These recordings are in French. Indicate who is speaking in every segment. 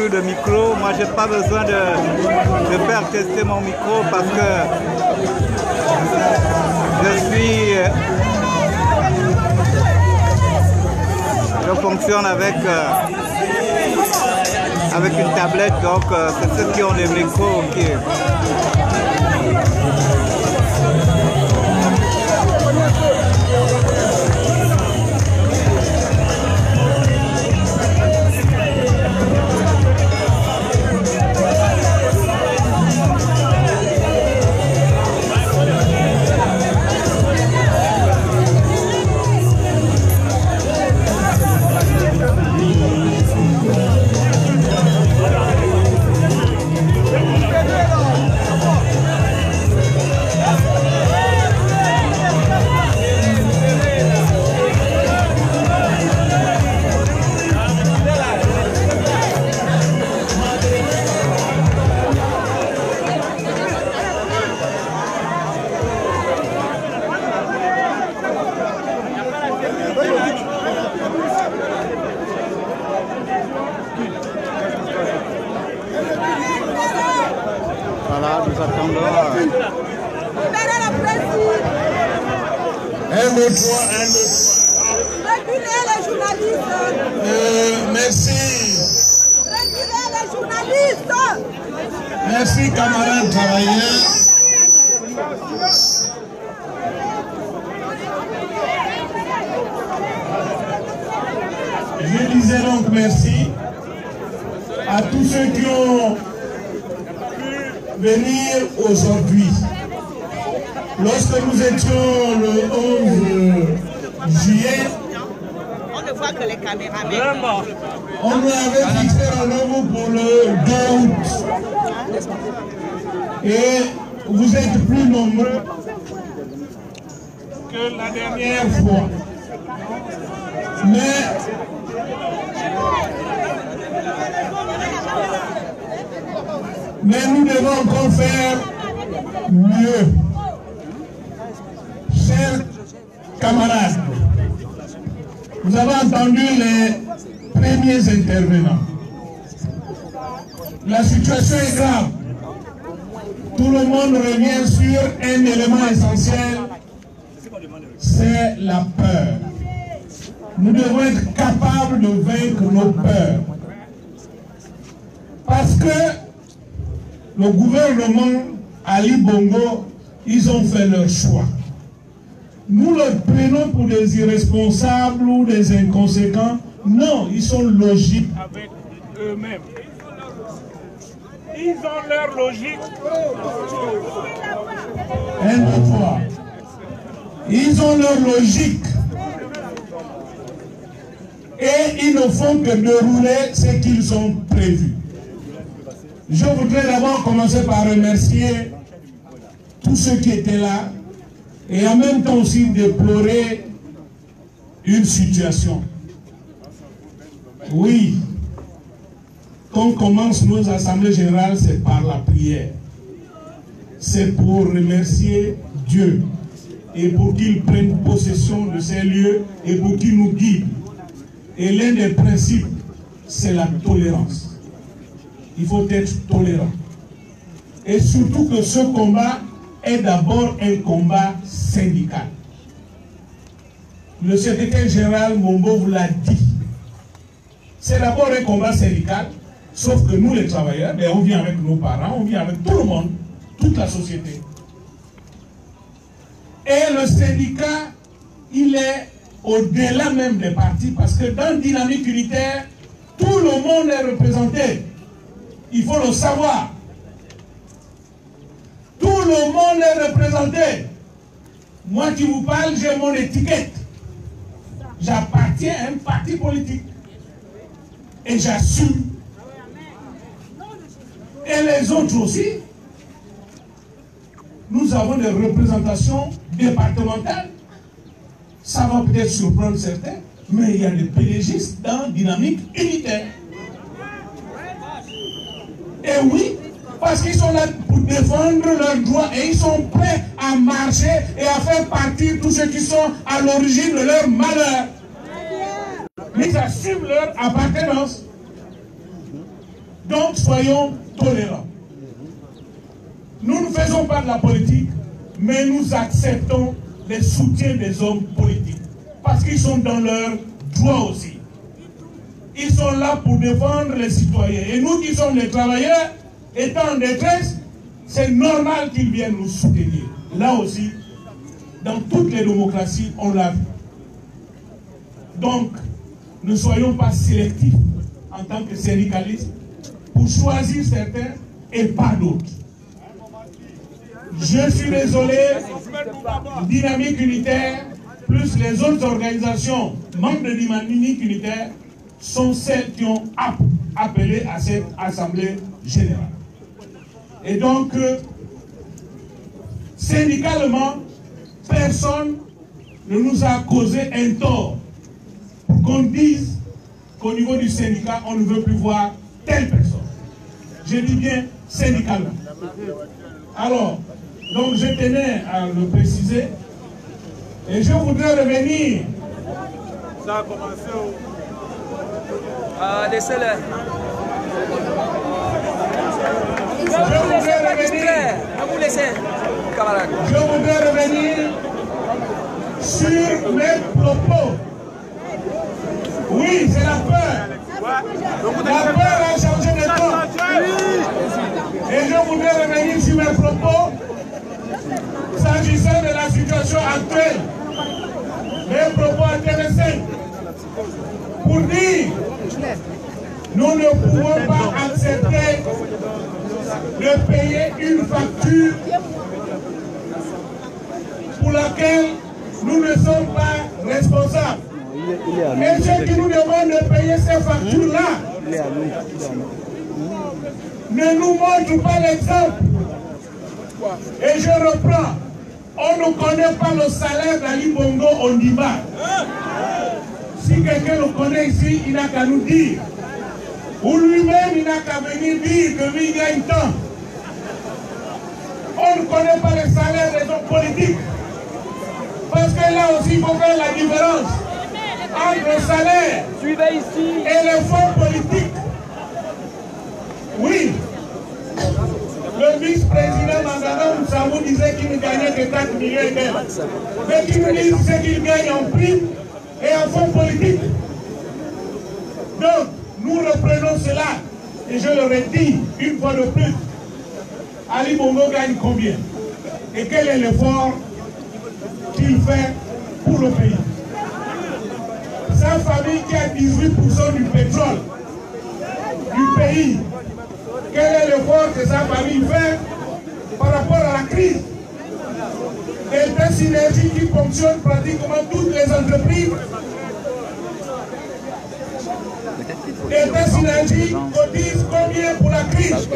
Speaker 1: fourniture de micro. Moi, j'ai pas besoin de faire tester mon micro parce que je fonctionne avec une tablette, donc c'est ceux qui ont des micros qui... Voilà, nous attendons.
Speaker 2: Libérez la presse.
Speaker 3: Un autre fois.
Speaker 2: Reculez les journalistes.
Speaker 3: Merci.
Speaker 2: Reculez les journalistes.
Speaker 3: Merci, camarades travailleurs. Je disais donc merci à tous ceux qui ont pu venir aujourd'hui. Lorsque nous étions le 11 juillet,
Speaker 2: On ne voit que les caméramans.
Speaker 3: on nous avait fixé rendez-vous pour le 2 août. Et vous êtes plus nombreux que la dernière fois. Mais nous devons encore faire mieux. Chers camarades, vous avez entendu les premiers intervenants. La situation est grave. Tout le monde revient sur un élément essentiel, c'est la peur. Nous devons être capables de vaincre nos peurs. Parce que le gouvernement, Ali Bongo, ils ont fait leur choix. Nous les prenons pour des irresponsables ou des inconséquents. Non, ils sont logiques avec eux-mêmes. Ils ont leur logique. Un autre fois. Ils ont leur logique. Et ils ne font que dérouler ce qu'ils ont prévu. Je voudrais d'abord commencer par remercier tous ceux qui étaient là et en même temps aussi déplorer une situation. Oui, quand on commence nos assemblées générales, c'est par la prière. C'est pour remercier Dieu et pour qu'il prenne possession de ces lieux et pour qu'il nous guide. Et l'un des principes, c'est la tolérance. Il faut être tolérant. Et surtout que ce combat est d'abord un combat syndical. Le secrétaire général Mombo vous l'a dit. C'est d'abord un combat syndical, sauf que nous les travailleurs, on vient avec nos parents, on vient avec tout le monde, toute la société. Et le syndicat, il est au-delà même des partis, parce que dans la dynamique unitaire, tout le monde est représenté. Il faut le savoir. Tout le monde est représenté. Moi qui vous parle, j'ai mon étiquette. J'appartiens à un parti politique. Et j'assume. Et les autres aussi. Nous avons des représentations départementales. Ça va peut-être surprendre certains, mais il y a des PDGistes dans dynamique unitaire. Et oui, parce qu'ils sont là pour défendre leurs droits et ils sont prêts à marcher et à faire partir tous ceux qui sont à l'origine de leur malheur. Ils assument leur appartenance. Donc soyons tolérants. Nous ne faisons pas de la politique, mais nous acceptons le soutien des hommes politiques. Parce qu'ils sont dans leur droit aussi. Ils sont là pour défendre les citoyens. Et nous qui sommes les travailleurs, étant en détresse, c'est normal qu'ils viennent nous soutenir. Là aussi, dans toutes les démocraties, on l'a vu. Donc, ne soyons pas sélectifs en tant que syndicalistes pour choisir certains et pas d'autres. Je suis désolé, Dynamique Unitaire, plus les autres organisations membres de Dynamique Unitaire, sont celles qui ont appelé à cette assemblée générale. Et donc, syndicalement, personne ne nous a causé un tort pour qu'on dise qu'au niveau du syndicat, on ne veut plus voir telle personne. Je dis bien syndicalement. Alors, donc je tenais à le préciser et je voudrais revenir.
Speaker 1: Ça a commencé au...
Speaker 4: Laissez-le.
Speaker 3: Je voudrais revenir sur mes propos. Oui, c'est la peur. La peur a changé de temps. Et je voudrais revenir sur mes propos s'agissant de la situation actuelle. Mes propos intéressants. Pour dire, nous ne pouvons pas accepter de payer une facture pour laquelle nous ne sommes pas responsables. Et ceux qui nous demandent de payer ces factures-là ne nous montrent pas l'exemple. Et je reprends, on ne connaît pas le salaire d'Ali Bongo Ondimba. Si quelqu'un le connaît ici, il n'a qu'à nous dire. Ou lui-même, il n'a qu'à venir dire que lui gagne tant. On ne connaît pas le salaire des hommes politiques. Parce que là aussi, il faut faire la différence entre le salaire et les fonds politiques. Oui. Le vice-président Mangana Moussabou disait qu'il ne gagnait que 4 millions d'euros. Mais qui nous dit ce qu'il gagne en prime et en fonds politique. Donc, nous reprenons cela. Et je le redis une fois de plus. Ali Bongo gagne combien? Et quel est l'effort qu'il fait pour le pays? Sa famille qui a 18% du pétrole du pays, quel est l'effort que sa famille fait par rapport à la crise? Des synergies qui fonctionnent pratiquement toutes les entreprises. Des synergies cotisent combien pour la crise?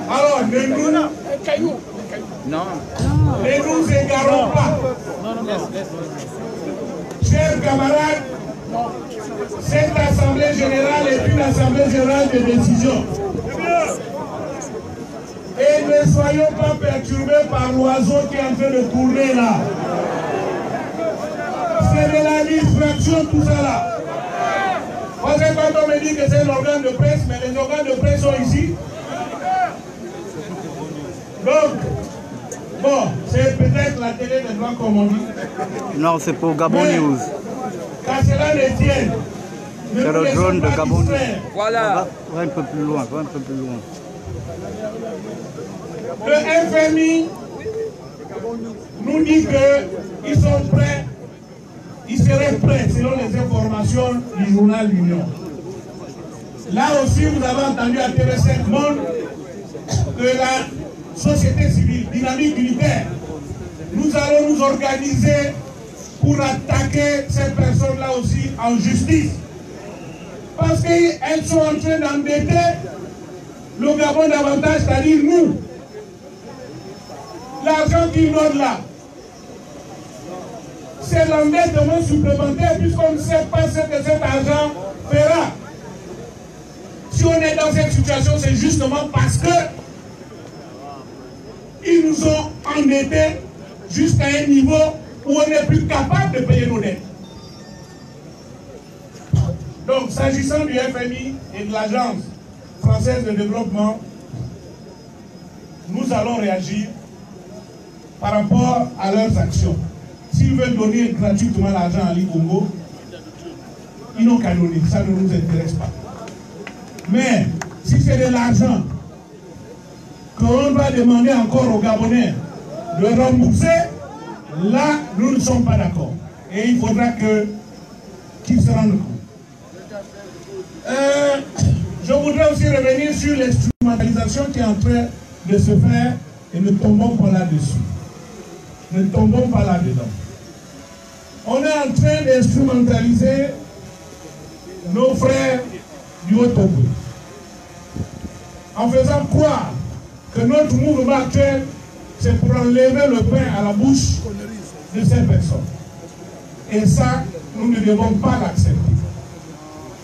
Speaker 3: Alors, ne nous égarons pas. Chers camarades, cette assemblée générale est une assemblée générale de décision. Et ne soyons pas perturbés par l'oiseau qui est en train de tourner là. C'est de la distraction tout ça là. Parce que quand on me dit que c'est un organe de presse, mais les organes de presse sont ici. Donc, bon, c'est peut-être la télé des Blancs comme on dit.
Speaker 1: Non, c'est pour Gabon News.
Speaker 3: Qu'à cela ne tienne.
Speaker 1: C'est le drone de Gabon News.
Speaker 4: Voilà.
Speaker 1: Va un peu plus loin, va un peu plus loin.
Speaker 3: Le FMI nous dit qu'ils sont prêts, ils seraient prêts selon les informations du journal L'Union. Là aussi, vous avez entendu à TV5 Monde que la société civile, Dynamique Unitaire, nous allons nous organiser pour attaquer ces personnes-là aussi en justice. Parce qu'elles sont en train d'embêter le Gabon davantage, c'est-à-dire nous. L'argent qu'ils donnent là, c'est l'endettement supplémentaire puisqu'on ne sait pas ce que cet argent fera. Si on est dans cette situation, c'est justement parce que ils nous ont endettés jusqu'à un niveau où on n'est plus capable de payer nos dettes. Donc, s'agissant du FMI et de l'agence française de développement, nous allons réagir par rapport à leurs actions. S'ils veulent donner gratuitement l'argent à Ali Bongo, ils n'ont qu'à donner, ça ne nous intéresse pas. Mais si c'est de l'argent qu'on va demander encore aux Gabonais de rembourser, là, nous ne sommes pas d'accord. Et il faudra qu'ils se rendent compte. Je voudrais aussi revenir sur l'instrumentalisation qui est en train de se faire et ne tombons pas là-dessus. Ne tombons pas là-dedans. On est en train d'instrumentaliser nos frères du Haut-Togo en faisant croire que notre mouvement actuel c'est pour enlever le pain à la bouche de ces personnes. Et ça, nous ne devons pas l'accepter.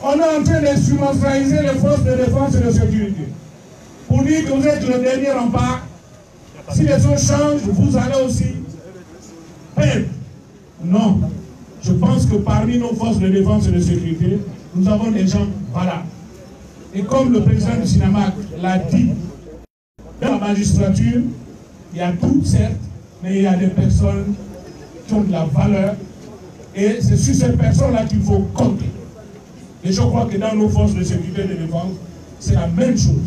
Speaker 3: On est en train d'instrumentaliser les forces de défense et de sécurité pour dire que vous êtes le dernier rempart. Si les choses changent, vous allez aussi perdre. Non. Je pense que parmi nos forces de défense et de sécurité, nous avons des gens valables. Et comme le président du Sinamac l'a dit, dans la magistrature, il y a tout, certes, mais il y a des personnes qui ont de la valeur. Et c'est sur ces personnes-là qu'il faut compter. Et je crois que dans nos forces de sécurité et de défense, c'est la même chose.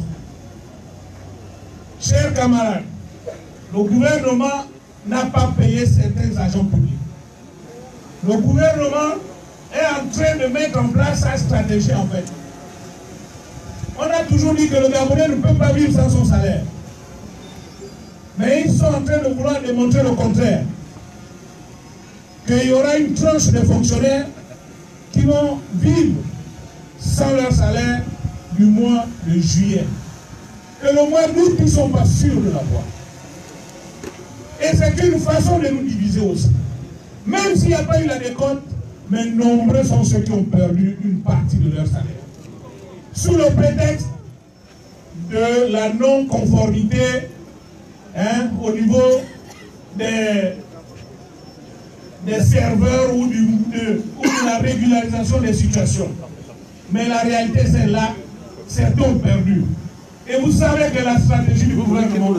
Speaker 3: Chers camarades, le gouvernement n'a pas payé certains agents publics. Le gouvernement est en train de mettre en place sa stratégie en fait. On a toujours dit que le Gabonais ne peut pas vivre sans son salaire. Mais ils sont en train de vouloir démontrer le contraire. Qu'il y aura une tranche de fonctionnaires qui vont vivre sans leur salaire du mois de juillet. Et le mois d'août, ils ne sont pas sûrs de l'avoir. Et c'est une façon de nous diviser aussi. Même s'il n'y a pas eu la décote, mais nombreux sont ceux qui ont perdu une partie de leur salaire. Sous le prétexte de la non-conformité au niveau des serveurs ou de la régularisation des situations. Mais la réalité, c'est là, certains ont perdu. Et vous savez que la stratégie du gouvernement,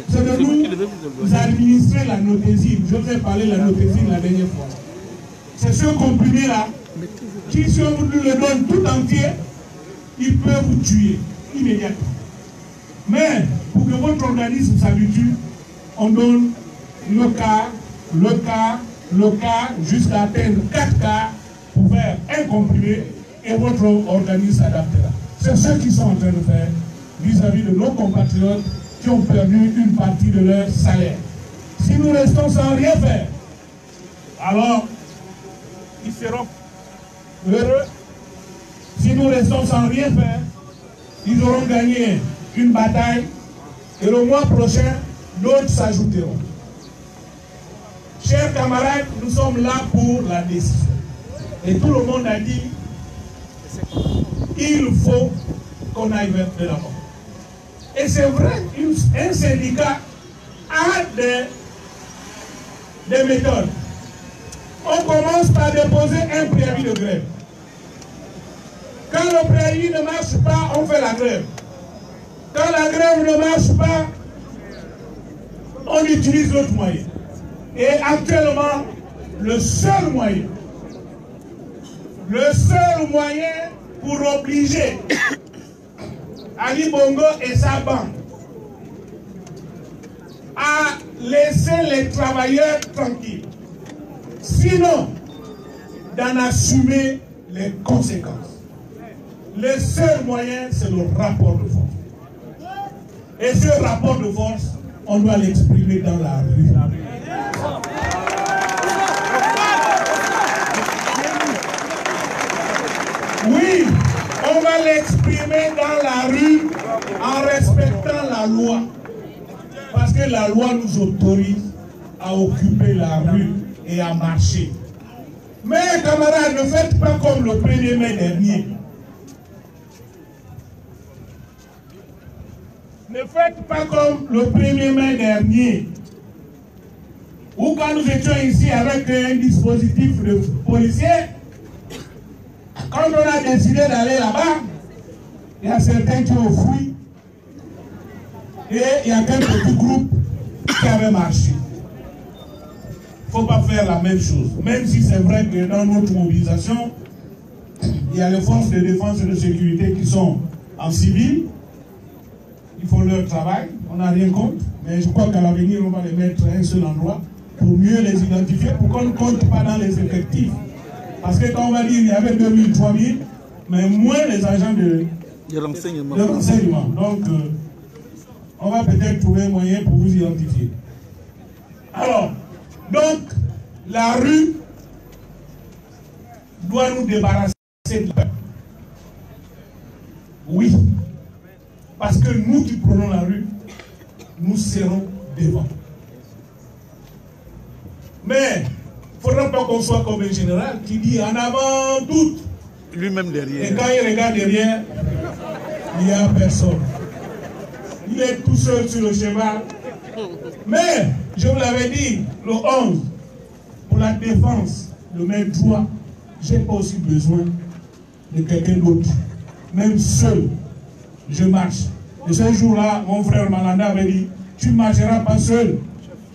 Speaker 3: c'est de nous administrer la notésine. Je vous ai parlé de la notésine la dernière fois. C'est ce comprimé-là qui, si on vous le donne tout entier, il peut vous tuer immédiatement. Mais pour que votre organisme s'habitue, on donne le quart, jusqu'à atteindre 4 quarts pour faire un comprimé et votre organisme s'adaptera. C'est ce qu'ils sont en train de faire vis-à-vis de nos compatriotes qui ont perdu une partie de leur salaire. Si nous restons sans rien faire, alors ils seront heureux. Si nous restons sans rien faire, ils auront gagné une bataille et le mois prochain, d'autres s'ajouteront. Chers camarades, nous sommes là pour la décision. Et tout le monde a dit, il faut qu'on aille vers de l'avant. Et c'est vrai, un syndicat a des méthodes. On commence par déposer un préavis de grève. Quand le préavis ne marche pas, on fait la grève. Quand la grève ne marche pas, on utilise l'autre moyen. Et actuellement, le seul moyen pour obliger Ali Bongo et sa bande à laisser les travailleurs tranquilles, sinon d'en assumer les conséquences. Le seul moyen, c'est le rapport de force. Et ce rapport de force, on doit l'exprimer dans la rue. Oui, on va l'exprimer dans la rue en respectant la loi. Parce que la loi nous autorise à occuper la rue et à marcher. Mais camarades, ne faites pas comme le 1er mai dernier. Ne faites pas comme le 1er mai dernier, où quand nous étions ici avec un dispositif de policiers, quand on a décidé d'aller là-bas, Il y a certains qui ont fui. Et il y a qu'un petit groupe qui avait marché. Il ne faut pas faire la même chose. Même si c'est vrai que dans notre mobilisation, il y a les forces de défense et de sécurité qui sont en civil. Ils font leur travail, on n'a rien contre. Mais je crois qu'à l'avenir, on va les mettre à un seul endroit pour mieux les identifier, pour qu'on ne compte pas dans les effectifs. Parce que quand on va dire qu'il y avait 2000, 3000, mais moins les agents de renseignement. Donc, on va peut-être trouver un moyen pour vous identifier. Alors, donc, la rue doit nous débarrasser de la rue. Oui. Parce que nous qui prenons la rue, nous serons devant. Mais, il ne faudra pas qu'on soit comme un général qui dit en avant tout.
Speaker 1: Lui-même derrière.
Speaker 3: Et quand il regarde derrière, il n'y a personne. Il est tout seul sur le cheval. Mais, je vous l'avais dit, le 11, pour la défense de mes droits, je n'ai pas aussi besoin de quelqu'un d'autre. Même seul, je marche. Et ce jour-là, mon frère Malanda avait dit, tu ne marcheras pas seul,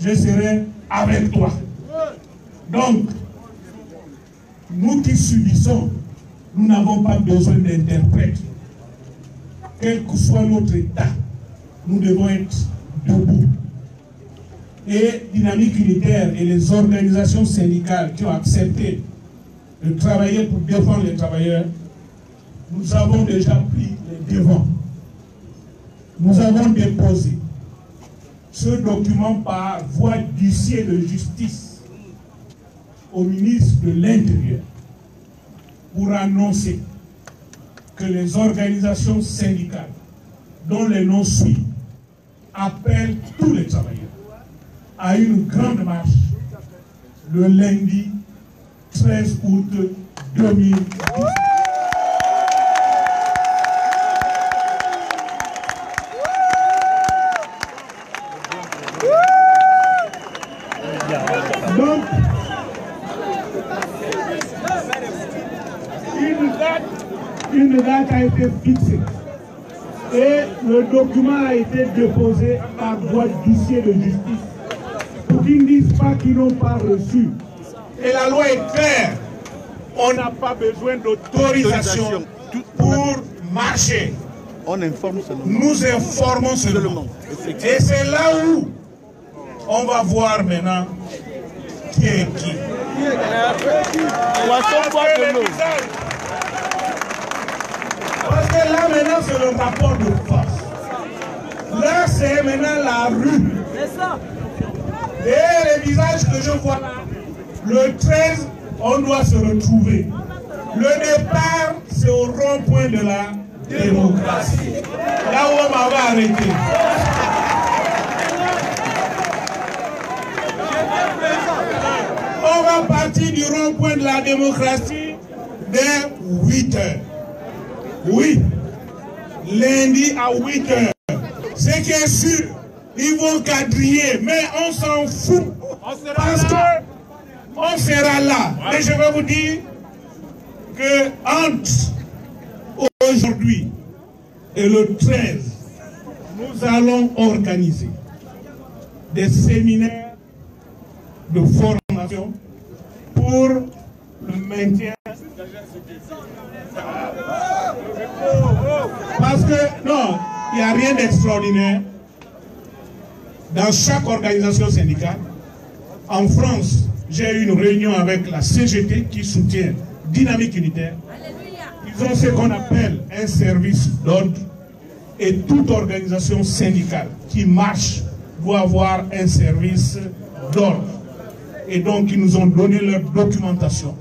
Speaker 3: je serai avec toi. Donc, nous qui subissons, nous n'avons pas besoin d'interprètes. Quel que soit notre état, nous devons être debout. Et Dynamique Unitaire et les organisations syndicales qui ont accepté de travailler pour défendre les travailleurs, nous avons déjà pris les devants. Nous avons déposé ce document par voie d'huissier de justice au ministre de l'Intérieur pour annoncer que les organisations syndicales dont les noms suivent appellent tous les travailleurs à une grande marche le lundi 13 août 2010. Donc, une date a été fixée et le document a été déposé par voie d'huissier de justice pour qu'ils ne disent pas qu'ils n'ont pas reçu. Et la loi est claire, on n'a pas besoin d'autorisation pour marcher.
Speaker 1: On informe seulement.
Speaker 3: Nous informons seulement. Et c'est là où on va voir maintenant qui est qui. Parce que là maintenant c'est le rapport de force. Là c'est maintenant la rue. Et les visages que je vois là, le 13, on doit se retrouver. Le départ, c'est au rond-point de la démocratie. Là où on m'avait arrêté. On va partir du rond-point de la démocratie dès 8 h. Oui, lundi à 8 h. Ce qui est sûr, ils vont quadriller, mais on s'en fout. Parce que on sera là. Et je vais vous dire que entre aujourd'hui et le 13, nous allons organiser des séminaires de formation pour le maintien. Parce que, non, il n'y a rien d'extraordinaire. Dans chaque organisation syndicale, en France, j'ai eu une réunion avec la CGT qui soutient Dynamique Unitaire. Ils ont ce qu'on appelle un service d'ordre et toute organisation syndicale qui marche doit avoir un service d'ordre. Et donc, ils nous ont donné leur documentation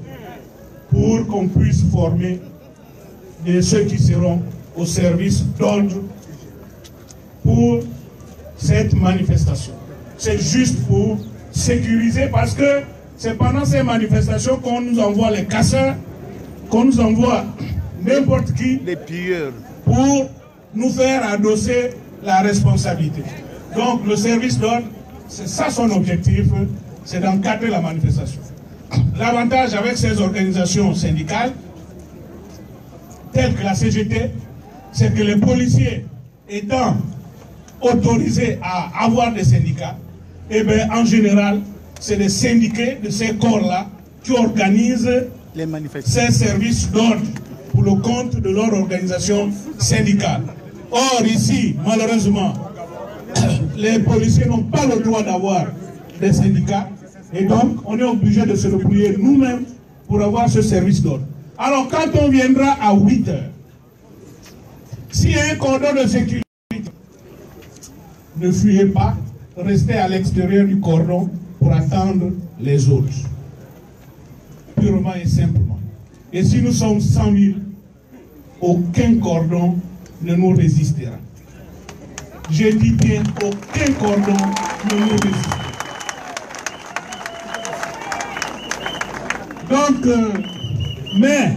Speaker 3: pour qu'on puisse former ceux qui seront au service d'ordre pour cette manifestation. C'est juste pour sécuriser parce que c'est pendant ces manifestations qu'on nous envoie les casseurs, qu'on nous envoie n'importe qui,
Speaker 1: les pilleurs,
Speaker 3: pour nous faire adosser la responsabilité. Donc le service d'ordre, c'est ça son objectif, c'est d'encadrer la manifestation. L'avantage avec ces organisations syndicales, telles que la CGT, c'est que les policiers étant autorisés à avoir des syndicats, eh bien, en général, c'est les syndiqués de ces corps-là qui organisent ces services d'ordre pour le compte de leur organisation syndicale. Or, ici, malheureusement, les policiers n'ont pas le droit d'avoir des syndicats et donc on est obligé de se débrouiller nous-mêmes pour avoir ce service d'ordre. Alors, quand on viendra à 8 heures, s'il y a un cordon de sécurité, ne fuyez pas, restez à l'extérieur du cordon pour attendre les autres. Purement et simplement. Et si nous sommes 100 000, aucun cordon ne nous résistera. Je dis bien, aucun cordon ne nous résistera. Donc, mais,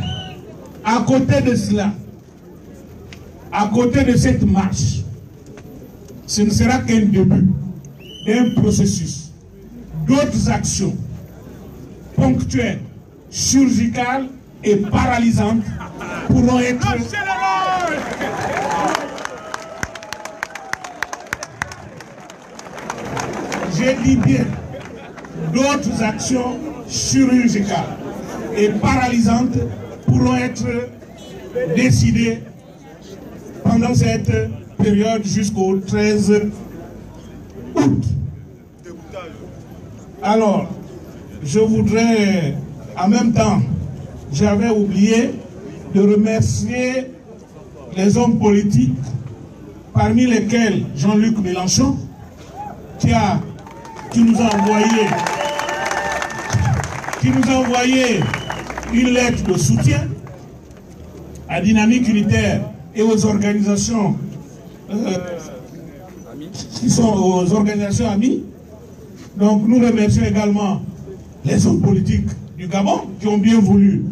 Speaker 3: à côté de cela, à côté de cette marche, ce ne sera qu'un début d'un processus. D'autres actions ponctuelles, chirurgicales et paralysantes pourront être... Je dis bien, d'autres actions chirurgicales et paralysantes pourront être décidées pendant cette période jusqu'au 13 août. Alors, je voudrais, en même temps, j'avais oublié de remercier les hommes politiques, parmi lesquels Jean-Luc Mélenchon, qui nous a envoyé une lettre de soutien à Dynamique Unitaire et aux organisations qui sont aux organisations amies. Donc nous remercions également les hommes politiques du Gabon qui ont bien voulu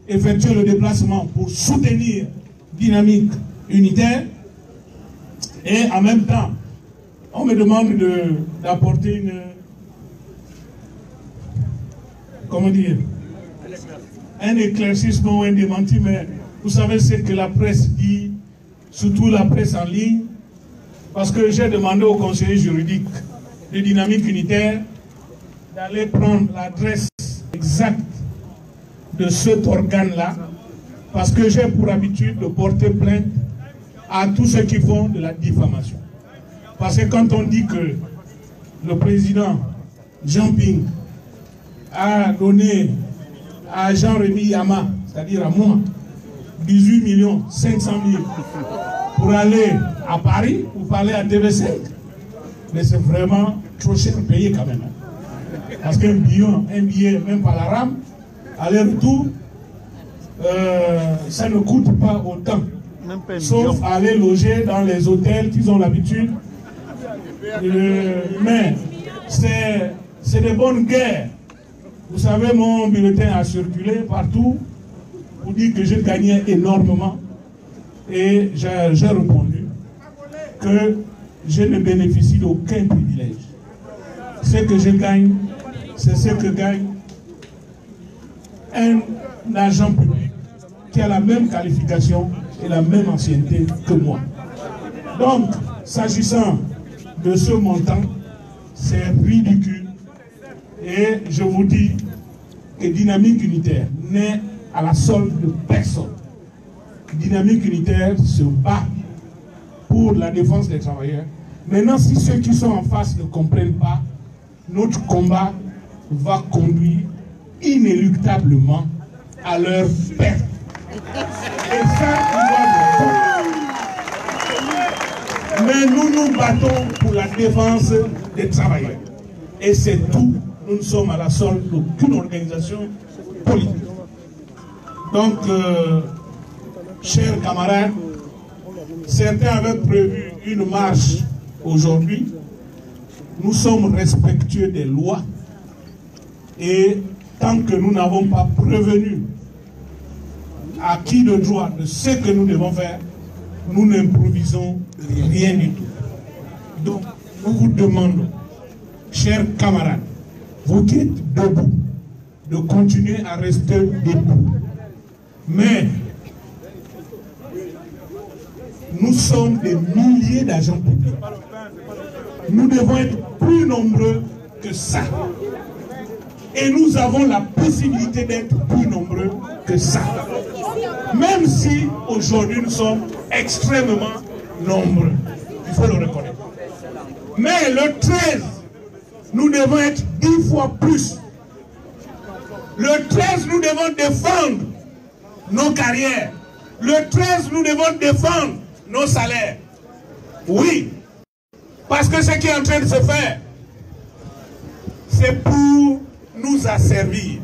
Speaker 3: effectuer le déplacement pour soutenir Dynamique Unitaire. Et en même temps, on me demande d'apporter une... Comment dire? Un éclaircissement ou un démenti, mais vous savez ce que la presse dit, surtout la presse en ligne, parce que j'ai demandé au conseiller juridique de Dynamique Unitaire d'aller prendre l'adresse exacte de cet organe-là, parce que j'ai pour habitude de porter plainte à tous ceux qui font de la diffamation. Parce que quand on dit que le président Jean Ping a donné à Jean-Rémy Yama, c'est-à-dire à moi, 18 500 000 pour aller à Paris, pour parler à TV5, mais c'est vraiment trop cher payé quand même. Parce qu'un billet, même par la rame, aller-retour, ça ne coûte pas autant. Sauf aller loger dans les hôtels qu'ils ont l'habitude. Mais c'est de bonnes guerres. Vous savez, mon bulletin a circulé partout pour dire que j'ai gagné énormément. Et j'ai répondu que je ne bénéficie d'aucun privilège. Ce que je gagne, c'est ce que gagne un agent public qui a la même qualification et la même ancienneté que moi. Donc, s'agissant de ce montant, c'est ridicule. Et je vous dis que Dynamique Unitaire n'est à la solde de personne. Dynamique Unitaire se bat pour la défense des travailleurs. Maintenant, si ceux qui sont en face ne comprennent pas, notre combat va conduire inéluctablement à leur perte. Et ça, mais nous nous battons pour la défense des travailleurs. Et c'est tout. Nous ne sommes à la solde d'aucune organisation politique. Donc, chers camarades, certains avaient prévu une marche aujourd'hui. Nous sommes respectueux des lois. Et tant que nous n'avons pas prévenu à qui de droit de ce que nous devons faire, nous n'improvisons rien du tout. Donc, nous vous demandons, chers camarades, vous qui êtes debout, de continuer à rester debout. Mais, nous sommes des milliers d'agents publics. Nous devons être plus nombreux que ça. Et nous avons la possibilité d'être plus nombreux que ça. Même si aujourd'hui nous sommes extrêmement nombreux. Il faut le reconnaître. Mais le 13, nous devons être 10 fois plus. Le 13, nous devons défendre nos carrières. Le 13, nous devons défendre nos salaires. Oui. Parce que ce qui est en train de se faire, c'est pour nous asservir.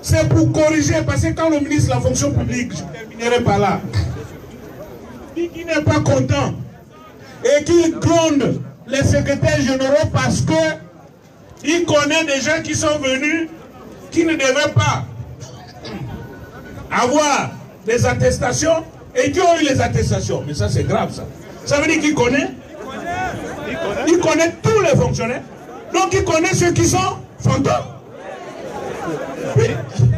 Speaker 3: C'est pour corriger, parce que quand le ministre de la fonction publique, je terminerai par là, dit qu'il n'est pas content et qu'il gronde les secrétaires généraux parce qu'il connaît des gens qui sont venus qui ne devaient pas avoir des attestations et qui ont eu les attestations. Mais ça c'est grave ça. Ça veut dire qu'il connaît. Il connaît tous les fonctionnaires. Donc il connaît ceux qui sont fantômes.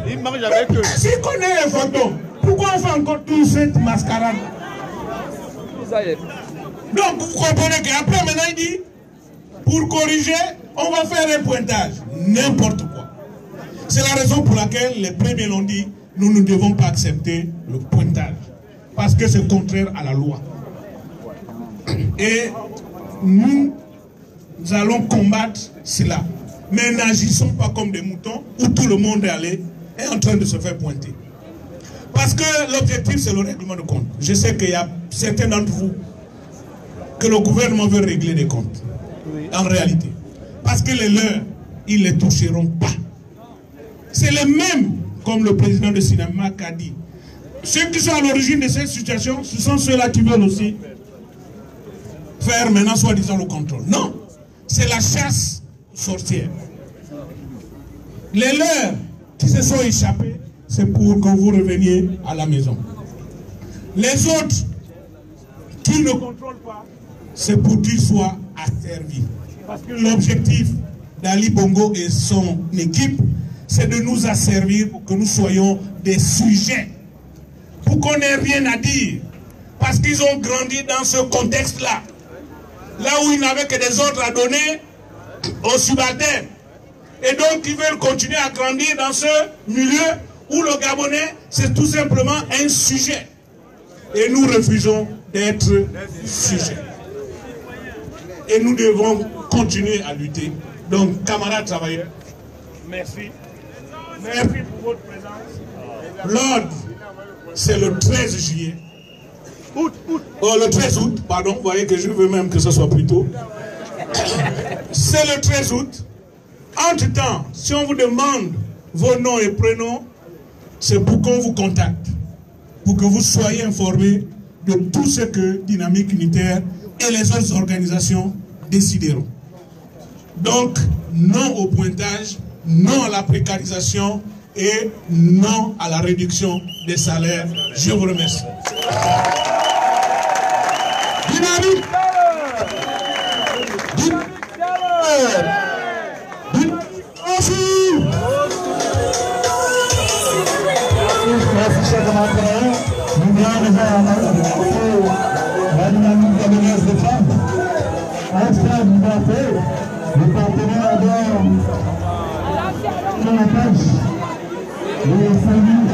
Speaker 1: Il mange avec eux.
Speaker 3: S'il connaît les fantômes, pourquoi on fait encore toute cette mascarade? Donc vous comprenez qu'après maintenant il dit, pour corriger, on va faire un pointage. N'importe quoi. C'est la raison pour laquelle les premiers l'ont dit, nous ne devons pas accepter le pointage. Parce que c'est contraire à la loi. Et nous allons combattre cela. Mais n'agissons pas comme des moutons où tout le monde est en train de se faire pointer. Parce que l'objectif c'est le règlement de compte. Je sais qu'il y a certains d'entre vous que le gouvernement veut régler des comptes. En réalité. Parce que les leurs, ils ne les toucheront pas. C'est les mêmes, comme le président de Sinamak a dit. Ceux qui sont à l'origine de cette situation, ce sont ceux-là qui veulent aussi faire maintenant soi-disant le contrôle. Non, c'est la chasse sorcière. Les leurs qui se sont échappés, c'est pour que vous reveniez à la maison. Les autres qui ne contrôlent pas, c'est pour qu'ils soient asservis. Parce que l'objectif d'Ali Bongo et son équipe, c'est de nous asservir pour que nous soyons des sujets. Pour qu'on n'ait rien à dire. Parce qu'ils ont grandi dans ce contexte-là. Là où ils n'avaient que des ordres à donner aux subalternes. Et donc ils veulent continuer à grandir dans ce milieu où le Gabonais, c'est tout simplement un sujet. Et nous refusons d'être sujets. Et nous devons continuer à lutter. Donc, camarades travailleurs, merci. Merci pour votre présence. L'ordre, c'est le 13 juillet. Le 13 août, pardon, vous voyez que je veux même que ce soit plus tôt. C'est le 13 août. Entre-temps, si on vous demande vos noms et prénoms, c'est pour qu'on vous contacte. Pour que vous soyez informés de tout ce que Dynamique Unitaire et les autres organisations décideront. Donc, non au pointage, non à la précarisation et non à la réduction des salaires. Je vous remercie. Dynamique.
Speaker 4: La dynamique gabonaise de femmes, Astrid Mbappé, le partenaire de la pêche, les familles,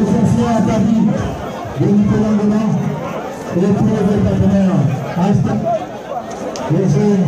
Speaker 4: essentiels à Paris, le Nicolas Golan et tous les autres partenaires, Astrid, les jeunes,